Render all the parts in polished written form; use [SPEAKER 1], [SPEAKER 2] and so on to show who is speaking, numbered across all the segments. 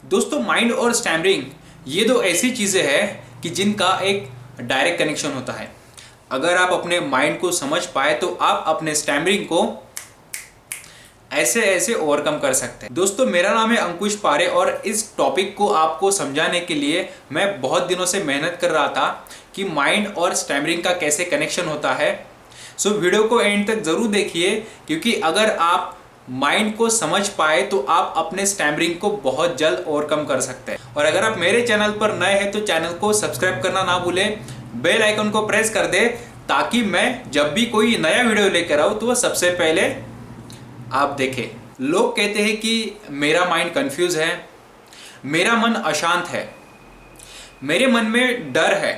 [SPEAKER 1] दोस्तों, माइंड और स्टैमरिंग ये दो ऐसी चीज़ें हैं कि जिनका एक डायरेक्ट कनेक्शन होता है। अगर आप अपने माइंड को समझ पाए तो आप अपने स्टैमरिंग को ऐसे ऐसे ओवरकम कर सकते हैं। दोस्तों, मेरा नाम है अंकुश पारे और इस टॉपिक को आपको समझाने के लिए मैं बहुत दिनों से मेहनत कर रहा था कि माइंड और स्टैमरिंग का कैसे कनेक्शन होता है। सो वीडियो को एंड तक ज़रूर देखिए, क्योंकि अगर आप माइंड को समझ पाए तो आप अपने स्टैमरिंग को बहुत जल्द ओवरकम कर सकते हैं। और अगर आप मेरे चैनल पर नए हैं तो चैनल को सब्सक्राइब करना ना भूलें, बेल आइकन को प्रेस कर दे ताकि मैं जब भी कोई नया वीडियो लेकर आऊँ तो वह सबसे पहले आप देखें। लोग कहते हैं कि मेरा माइंड कंफ्यूज है, मेरा मन अशांत है, मेरे मन में डर है,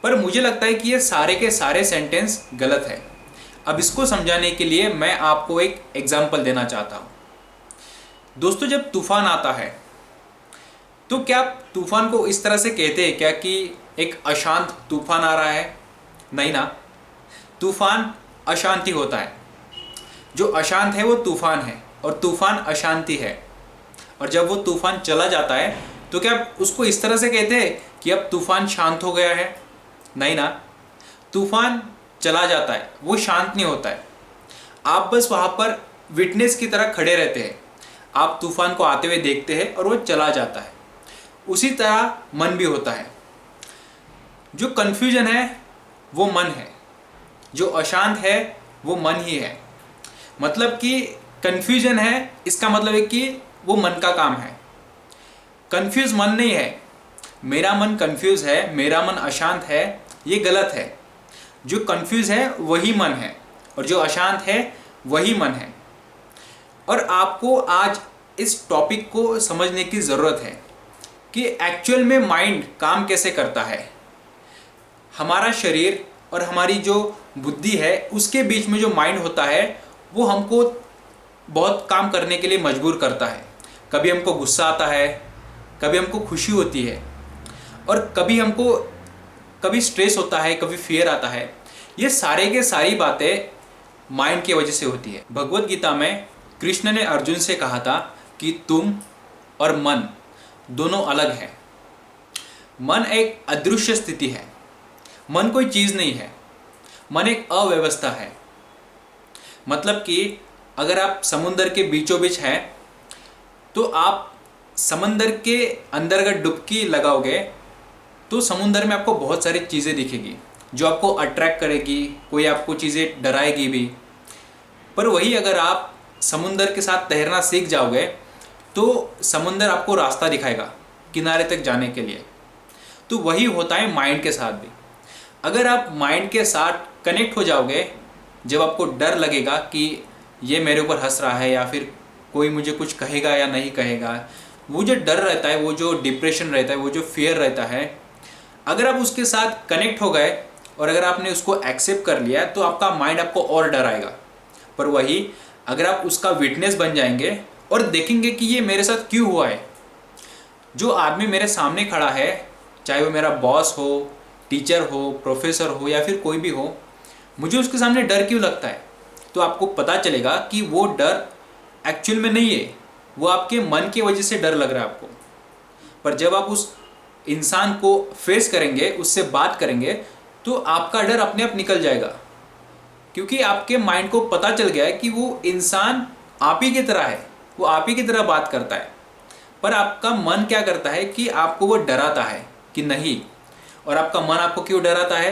[SPEAKER 1] पर मुझे लगता है कि ये सारे के सारे सेंटेंस गलत है। अब इसको समझाने के लिए मैं आपको एक एग्जाम्पल देना चाहता हूँ। दोस्तों, जब तूफान आता है तो क्या आप तूफान को इस तरह से कहते हैं क्या कि एक अशांत तूफान आ रहा है? नहीं ना, तूफान अशांति होता है। जो अशांत है वो तूफान है और तूफान अशांति है। और जब वो तूफान चला जाता है तो क्या आप उसको इस तरह से कहते हैं कि अब तूफान शांत हो गया है? नहीं ना, तूफान चला जाता है, वो शांत नहीं होता है। आप बस वहाँ पर विटनेस की तरह खड़े रहते हैं। आप तूफान को आते हुए देखते हैं और वो चला जाता है। उसी तरह मन भी होता है। जो कन्फ्यूजन है वो मन है, जो अशांत है वो मन ही है। मतलब कि कन्फ्यूजन है, इसका मतलब है कि वो मन का काम है। कन्फ्यूज मन नहीं है। मेरा मन कन्फ्यूज है, मेरा मन अशांत है, ये गलत है। जो कन्फ्यूज है वही मन है और जो अशांत है वही मन है। और आपको आज इस टॉपिक को समझने की ज़रूरत है कि एक्चुअल में माइंड काम कैसे करता है। हमारा शरीर और हमारी जो बुद्धि है उसके बीच में जो माइंड होता है वो हमको बहुत काम करने के लिए मजबूर करता है। कभी हमको गुस्सा आता है, कभी हमको खुशी होती है और कभी स्ट्रेस होता है, कभी फियर आता है। ये सारे के सारी बातें माइंड की वजह से होती है। भगवत गीता में कृष्ण ने अर्जुन से कहा था कि तुम और मन दोनों अलग हैं। मन एक अदृश्य स्थिति है। मन कोई चीज़ नहीं है। मन एक अव्यवस्था है। मतलब कि अगर आप समुंदर के बीचों बीच हैं तो आप समंदर के अंदर अगर डुबकी लगाओगे तो समुंदर में आपको बहुत सारी चीज़ें दिखेगी जो आपको अट्रैक्ट करेगी, कोई आपको चीज़ें डराएगी भी। पर वही अगर आप समुंदर के साथ तैरना सीख जाओगे तो समुंदर आपको रास्ता दिखाएगा किनारे तक जाने के लिए। तो वही होता है माइंड के साथ भी। अगर आप माइंड के साथ कनेक्ट हो जाओगे, जब आपको डर लगेगा कि ये मेरे ऊपर हंस रहा है या फिर कोई मुझे कुछ कहेगा या नहीं कहेगा, वो जो डर रहता है, वो जो डिप्रेशन रहता है, वो जो फियर रहता है, अगर आप उसके साथ कनेक्ट हो गए और अगर आपने उसको एक्सेप्ट कर लिया तो आपका माइंड आपको और डराएगा। पर वही अगर आप उसका विटनेस बन जाएंगे और देखेंगे कि ये मेरे साथ क्यों हुआ है, जो आदमी मेरे सामने खड़ा है, चाहे वो मेरा बॉस हो, टीचर हो, प्रोफेसर हो या फिर कोई भी हो, मुझे उसके सामने डर क्यों लगता है, तो आपको पता चलेगा कि वो डर एक्चुअल में नहीं है, वो आपके मन की वजह से डर लग रहा है आपको। पर जब आप उस इंसान को फेस करेंगे, उससे बात करेंगे, तो आपका डर अपने आप निकल जाएगा, क्योंकि आपके माइंड को पता चल गया है कि वो इंसान आप ही की तरह है, वो आप ही की तरह बात करता है। पर आपका मन क्या करता है कि आपको वो डराता है कि नहीं। और आपका मन आपको क्यों डराता है?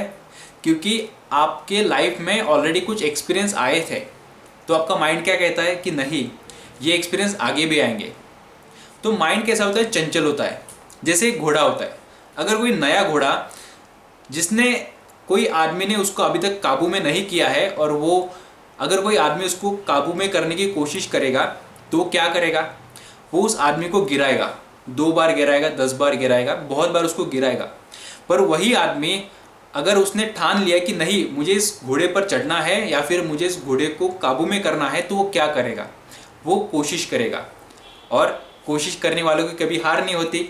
[SPEAKER 1] क्योंकि आपके लाइफ में ऑलरेडी कुछ एक्सपीरियंस आए थे। तो आपका माइंड क्या कहता है कि नहीं, ये एक्सपीरियंस आगे भी आएंगे। तो माइंड कैसा होता है? चंचल होता है। जैसे एक घोड़ा होता है। अगर कोई नया घोड़ा जिसने कोई आदमी ने उसको अभी तक काबू में नहीं किया है और वो अगर कोई आदमी उसको काबू में करने की कोशिश करेगा तो क्या करेगा? वो उस आदमी को गिराएगा। 2 बार गिराएगा, 10 बार गिराएगा, बहुत बार उसको गिराएगा। पर वही आदमी अगर उसने ठान लिया कि नहीं, मुझे इस घोड़े पर चढ़ना है या फिर मुझे इस घोड़े को काबू में करना है, तो वो क्या करेगा? वो कोशिश करेगा। और कोशिश करने वालों की कभी हार नहीं होती।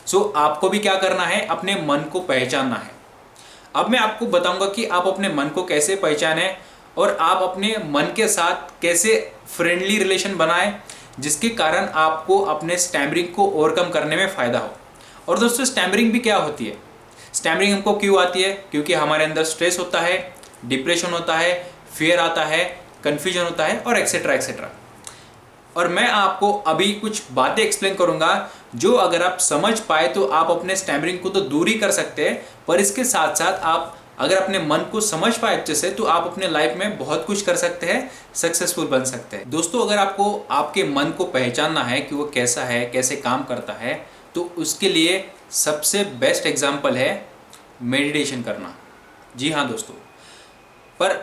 [SPEAKER 1] सो आपको भी क्या करना है? अपने मन को पहचानना है। अब मैं आपको बताऊंगा कि आप अपने मन को कैसे पहचानें और आप अपने मन के साथ कैसे फ्रेंडली रिलेशन बनाएं, जिसके कारण आपको अपने स्टैमरिंग को ओवरकम करने में फ़ायदा हो। और दोस्तों स्टैमरिंग भी क्या होती है? स्टैमरिंग हमको क्यों आती है? क्योंकि हमारे अंदर स्ट्रेस होता है, डिप्रेशन होता है, फियर आता है, कन्फ्यूजन होता है और एक्सेट्रा एक्सेट्रा। और मैं आपको अभी कुछ बातें एक्सप्लेन करूंगा जो अगर आप समझ पाए तो आप अपने स्टैमरिंग को तो दूर ही कर सकते हैं, पर इसके साथ साथ आप अगर अपने मन को समझ पाए अच्छे से तो आप अपने लाइफ में बहुत कुछ कर सकते हैं, सक्सेसफुल बन सकते हैं। दोस्तों अगर आपको आपके मन को पहचानना है कि वो कैसा है, कैसे काम करता है, तो उसके लिए सबसे बेस्ट एग्जाम्पल है मेडिटेशन करना। जी हाँ दोस्तों, पर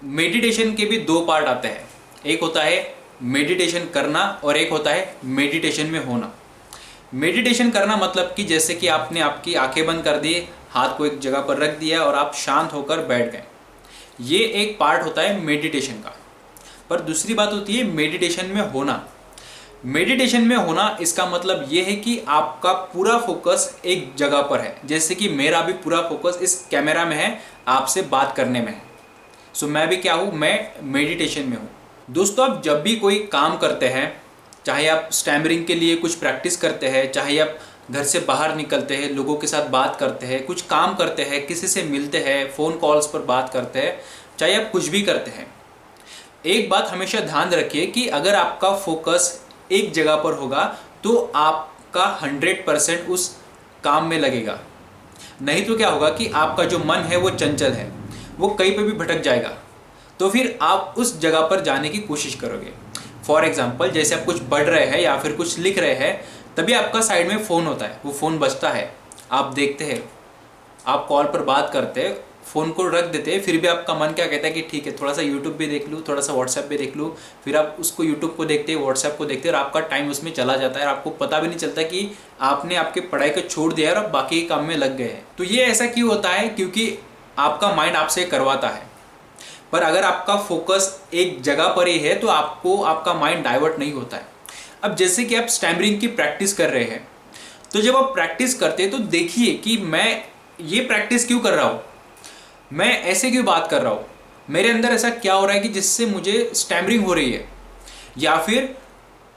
[SPEAKER 1] मेडिटेशन के भी दो पार्ट आते हैं। एक होता है मेडिटेशन करना और एक होता है मेडिटेशन में होना। मेडिटेशन करना मतलब कि जैसे कि आपने आपकी आंखें बंद कर दी, हाथ को एक जगह पर रख दिया और आप शांत होकर बैठ गए, ये एक पार्ट होता है मेडिटेशन का। पर दूसरी बात होती है मेडिटेशन में होना। मेडिटेशन में होना इसका मतलब ये है कि आपका पूरा फोकस एक जगह पर है। जैसे कि मेरा भी पूरा फोकस इस कैमरा में है, आपसे बात करने में है। सो मैं भी क्या हूँ, मैं मेडिटेशन में हूँ। दोस्तों आप जब भी कोई काम करते हैं, चाहे आप स्टैमरिंग के लिए कुछ प्रैक्टिस करते हैं, चाहे आप घर से बाहर निकलते हैं, लोगों के साथ बात करते हैं, कुछ काम करते हैं, किसी से मिलते हैं, फ़ोन कॉल्स पर बात करते हैं, चाहे आप कुछ भी करते हैं, एक बात हमेशा ध्यान रखिए कि अगर आपका फोकस एक जगह पर होगा तो आपका 100% उस काम में लगेगा। नहीं तो क्या होगा कि आपका जो मन है वो चंचल है, वो कहीं पे भी भटक जाएगा, तो फिर आप उस जगह पर जाने की कोशिश करोगे। फॉर एग्जाम्पल जैसे आप कुछ पढ़ रहे हैं या फिर कुछ लिख रहे हैं, तभी आपका साइड में फ़ोन होता है, वो फ़ोन बजता है, आप देखते हैं, आप कॉल पर बात करते हैं, फ़ोन को रख देते हैं, फिर भी आपका मन क्या कहता है कि ठीक है थोड़ा सा यूट्यूब भी देख लूँ, थोड़ा सा व्हाट्सएप भी देख लूँ। फिर आप उसको यूट्यूब को देखते हैं, व्हाट्सएप को देखते हैं और आपका टाइम उसमें चला जाता है और आपको पता भी नहीं चलता कि आपने आपके पढ़ाई को छोड़ दिया है और आप बाकी के काम में लग गए हैं। तो ये ऐसा क्यों होता है? क्योंकि आपका माइंड आपसे करवाता है। पर अगर आपका फोकस एक जगह पर ही है तो आपको आपका माइंड डाइवर्ट नहीं होता है। अब जैसे कि आप स्टैमरिंग की प्रैक्टिस कर रहे हैं, तो जब आप प्रैक्टिस करते हैं तो देखिए कि मैं ये प्रैक्टिस क्यों कर रहा हूँ, मैं ऐसे क्यों बात कर रहा हूँ, मेरे अंदर ऐसा क्या हो रहा है कि जिससे मुझे स्टैमरिंग हो रही है, या फिर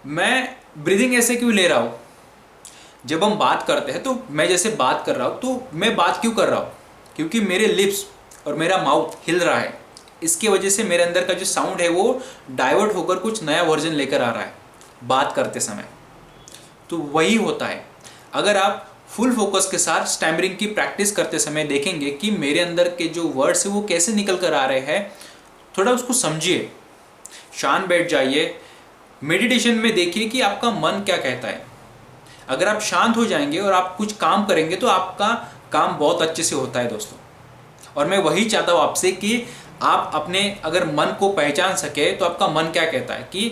[SPEAKER 1] मैं ब्रीदिंग ऐसे क्यों ले रहा हूँ। जब हम बात करते हैं तो मैं जैसे बात कर रहा हूँ तो मैं बात क्यों कर रहा हूँ, क्योंकि मेरे लिप्स और मेरा माउथ हिल रहा है, इसकी वजह से मेरे अंदर का जो साउंड है वो डाइवर्ट होकर कुछ नया वर्जन लेकर आ रहा है बात करते समय। तो वही होता है, अगर आप फुल फोकस के साथ स्टैमरिंग की प्रैक्टिस करते समय देखेंगे कि मेरे अंदर के जो वर्ड्स है वो कैसे निकल कर आ रहे हैं, थोड़ा उसको समझिए, शांत बैठ जाइए, मेडिटेशन में देखिए कि आपका मन क्या कहता है। अगर आप शांत हो जाएंगे और आप कुछ काम करेंगे तो आपका काम बहुत अच्छे से होता है दोस्तों। और मैं वही चाहता हूँ आपसे कि आप अपने अगर मन को पहचान सके तो आपका मन क्या कहता है कि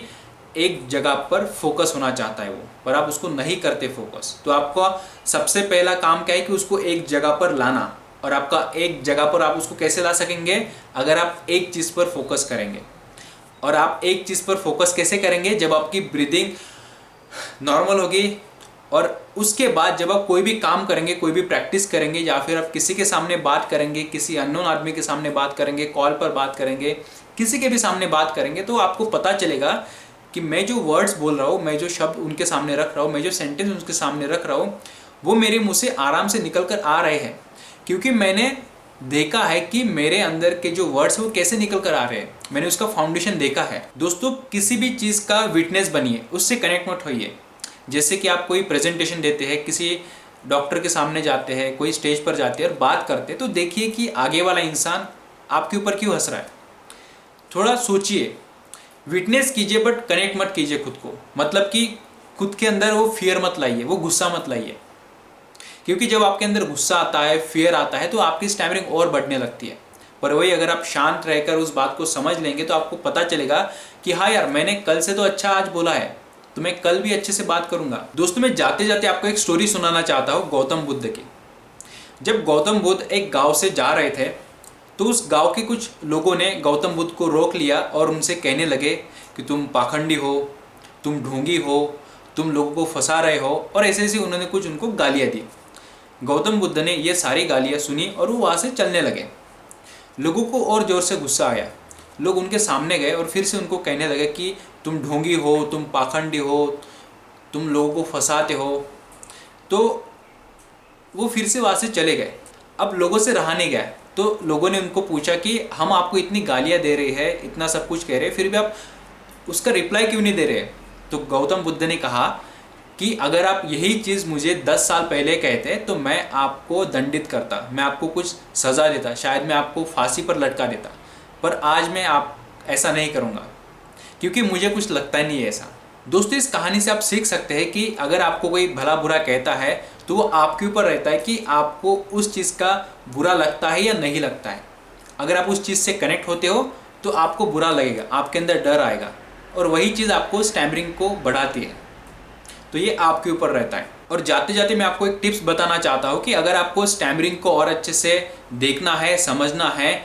[SPEAKER 1] एक जगह पर फोकस होना चाहता है वो, पर आप उसको नहीं करते फोकस। तो आपका सबसे पहला काम क्या है कि उसको एक जगह पर लाना। और आपका एक जगह पर आप उसको कैसे ला सकेंगे? अगर आप एक चीज़ पर फोकस करेंगे। और आप एक चीज़ पर फोकस कैसे करेंगे? जब आपकी ब्रीदिंग नॉर्मल होगी और उसके बाद जब आप कोई भी काम करेंगे, कोई भी प्रैक्टिस करेंगे, या फिर आप किसी के सामने बात करेंगे, किसी अननोन आदमी के सामने बात करेंगे, कॉल पर बात करेंगे, किसी के भी सामने बात करेंगे, तो आपको पता चलेगा कि मैं जो वर्ड्स बोल रहा हूँ, मैं जो शब्द उनके सामने रख रहा हूँ, मैं जो सेंटेंस उनके सामने रख रहा हूँ, वो मेरे मुँह से आराम से निकल कर आ रहे हैं, क्योंकि मैंने देखा है कि मेरे अंदर के जो वर्ड्स वो कैसे निकल कर आ रहे हैं, मैंने उसका फाउंडेशन देखा है। दोस्तों किसी भी चीज़ का विटनेस बनिए, उससे कनेक्ट मत होइए। जैसे कि आप कोई प्रेजेंटेशन देते हैं, किसी डॉक्टर के सामने जाते हैं, कोई स्टेज पर जाते हैं और बात करते हैं, तो देखिए कि आगे वाला इंसान आपके ऊपर क्यों हंस रहा है। थोड़ा सोचिए, विटनेस कीजिए, बट कनेक्ट मत कीजिए खुद को। मतलब कि खुद के अंदर वो फियर मत लाइए, वो गुस्सा मत लाइए, क्योंकि जब आपके अंदर गुस्सा आता है, फियर आता है, तो आपकी स्टैमरिंग और बढ़ने लगती है। पर वही अगर आप शांत रहकर उस बात को समझ लेंगे तो आपको पता चलेगा कि हाँ यार, मैंने कल से तो अच्छा आज बोला है, तो मैं कल भी अच्छे से बात करूंगा। दोस्तों मैं जाते जाते आपको एक स्टोरी सुनाना चाहता हूँ गौतम बुद्ध की। जब गौतम बुद्ध एक गांव से जा रहे थे तो उस गांव के कुछ लोगों ने गौतम बुद्ध को रोक लिया और उनसे कहने लगे कि तुम पाखंडी हो, तुम ढोंगी हो, तुम लोगों को फंसा रहे हो, और ऐसे ऐसे उन्होंने कुछ उनको गालियाँ दी। गौतम बुद्ध ने ये सारी गालियाँ सुनी और वो वहाँ से चलने लगे। लोगों को और ज़ोर से गुस्सा आया लोग उनके सामने गए और फिर से उनको कहने लगे कि तुम ढोंगी हो, तुम पाखंडी हो, तुम लोगों को फंसाते हो। तो वो फिर से वहाँ से चले गए। अब लोगों से रहा नहीं गया, तो लोगों ने उनको पूछा कि हम आपको इतनी गालियाँ दे रहे हैं, इतना सब कुछ कह रहे हैं, फिर भी आप उसका रिप्लाई क्यों नहीं दे रहे? तो गौतम बुद्ध ने कहा कि अगर आप यही चीज़ मुझे 10 साल पहले कहते तो मैं आपको दंडित करता, मैं आपको कुछ सज़ा देता, शायद मैं आपको फांसी पर लटका देता, पर आज मैं आप ऐसा नहीं करूँगा क्योंकि मुझे कुछ लगता ही नहीं है ऐसा। दोस्तों, इस कहानी से आप सीख सकते हैं कि अगर आपको कोई भला बुरा कहता है तो वो आपके ऊपर रहता है कि आपको उस चीज़ का बुरा लगता है या नहीं लगता है। अगर आप उस चीज़ से कनेक्ट होते हो तो आपको बुरा लगेगा, आपके अंदर डर आएगा, और वही चीज़ आपको स्टैमरिंग को बढ़ाती है। तो ये आपके ऊपर रहता है। और जाते जाते मैं आपको एक टिप्स बताना चाहता हूँ कि अगर आपको स्टैमरिंग को और अच्छे से देखना है, समझना है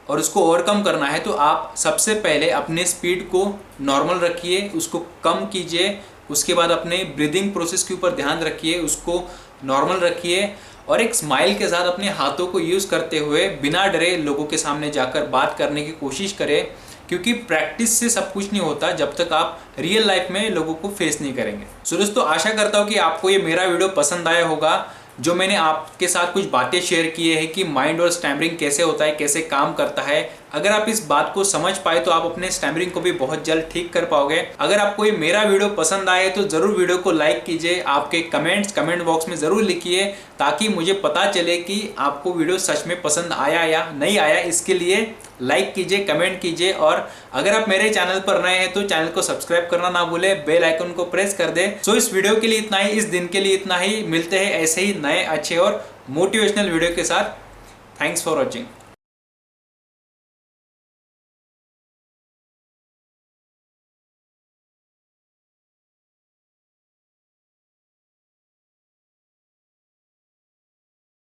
[SPEAKER 1] और उसको ओवरकम करना है, तो आप सबसे पहले अपने स्पीड को नॉर्मल रखिए, उसको कम कीजिए। उसके बाद अपने ब्रीदिंग प्रोसेस के ऊपर ध्यान रखिए, उसको नॉर्मल रखिए, और एक स्माइल के साथ अपने हाथों को यूज़ करते हुए बिना डरे लोगों के सामने जाकर बात करने की कोशिश करें, क्योंकि प्रैक्टिस से सब कुछ नहीं होता जब तक आप रियल लाइफ में लोगों को फेस नहीं करेंगे। सो दोस्तों, आशा करता हूँ कि आपको ये मेरा वीडियो पसंद आया होगा, जो मैंने आपके साथ कुछ बातें शेयर की है कि माइंड और स्टैमरिंग कैसे होता है, कैसे काम करता है। अगर आप इस बात को समझ पाए तो आप अपने स्टैमरिंग को भी बहुत जल्द ठीक कर पाओगे। अगर आपको ये मेरा वीडियो पसंद आए तो ज़रूर वीडियो को लाइक कीजिए, आपके कमेंट्स कमेंट बॉक्स में ज़रूर लिखिए, ताकि मुझे पता चले कि आपको वीडियो सच में पसंद आया या नहीं आया। इसके लिए लाइक कीजिए, कमेंट कीजिए, और अगर आप मेरे चैनल पर नए हैं तो चैनल को सब्सक्राइब करना ना भूलें, बेल आइकन को प्रेस कर दें। सो इस वीडियो के लिए इतना ही, इस दिन के लिए इतना ही। मिलते हैं ऐसे ही नए अच्छे और मोटिवेशनल वीडियो के साथ। Thanks for watching.